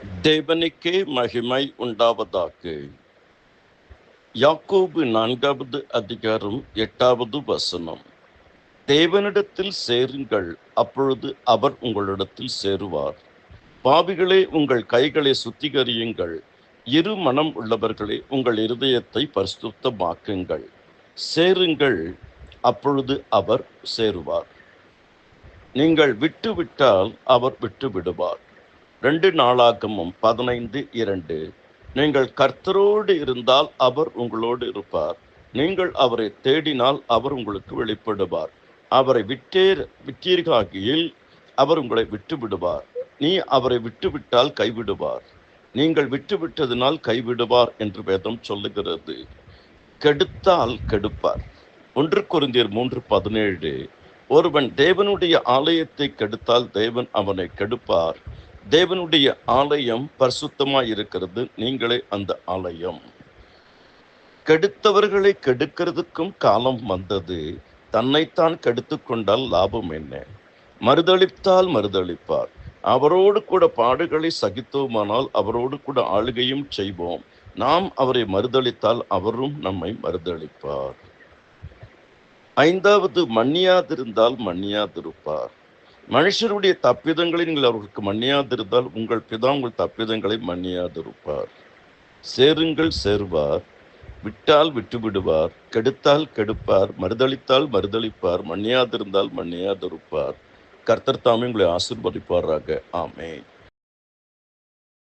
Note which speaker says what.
Speaker 1: தேவனுக்கே மகிமை உண்டாவதாக. யாக்கோபு 4வது அதிகாரம் 8வது வசனம். தேவனிடத்தில் சேருங்கள், அப்பொழுது அவர் உங்களிடத்தில் சேருவார். பாவிகளே, உங்கள் கைகளை சுத்திகரியுங்கள். இரு மனம் உள்ளவர்களே, உங்கள் இருதயத்தை பரிசுத்தமாக்குங்கள். சேருங்கள், அப்பொழுது அவர் சேருவார். நீங்கள் விட்டுவிட்டால் அவர் விட்டு விடுவார். 2 நாளாகமம் 15:2. நீங்கள் கர்த்தரோடு இருந்தால் அவர் உங்களோடு இருப்பார். நீங்கள் அவரை தேடினால் அவர் உங்களுக்கு வெளிப்படுவார். அவரை விட்டீர்களாகில் அவர் உங்களை விட்டு விடுவார். நீ அவரை விட்டுவிட்டால் கைவிடுவார். நீங்கள் விட்டுவிட்டதினால் கைவிடுவார் என்று வேதம் சொல்லுகிறது. கெடுத்தால் கெடுப்பார். 1 கொரிந்தியர் 3:17. ஒருவன் தேவனுடைய ஆலயத்தை கெடுத்தால் தேவன் அவனை கெடுப்பார். தேவனுடைய ஆலயம் பரிசுத்தமாய் இருக்கிறது, நீங்களே அந்த ஆலயம். கெடுத்தவர்களை கெடுக்கிறதுக்கும் காலம் வந்தது. தன்னைத்தான் கெடுத்து கொண்டால் லாபம் என்ன? மறுதளித்தால் மறுதளிப்பார். அவரோடு கூட பாடுகளை சகித்தோமானால் அவரோடு கூட ஆளுகையும் செய்வோம். நாம் அவரை மறுதளித்தால் அவரும் நம்மை மறுதளிப்பார். 5வது, மன்னியாதிருந்தால் மன்னியாதிருப்பார். மனுஷருடைய தப்பிதங்களை நீங்கள் அவர்களுக்கு மன்னியாதிருந்தால் உங்கள் பிதா உங்கள் தப்பிதங்களை மன்னியாதிருப்பார். சேருங்கள், சேருவார். விட்டால் விட்டு விடுவார். கெடுத்தால் கெடுப்பார். மறுதளித்தால் மறுதளிப்பார். மன்னியாதிருந்தால் மன்னியாதிருப்பார். கர்த்தர் தாமே உங்களை ஆசீர்வதிப்பாராக. ஆமென்.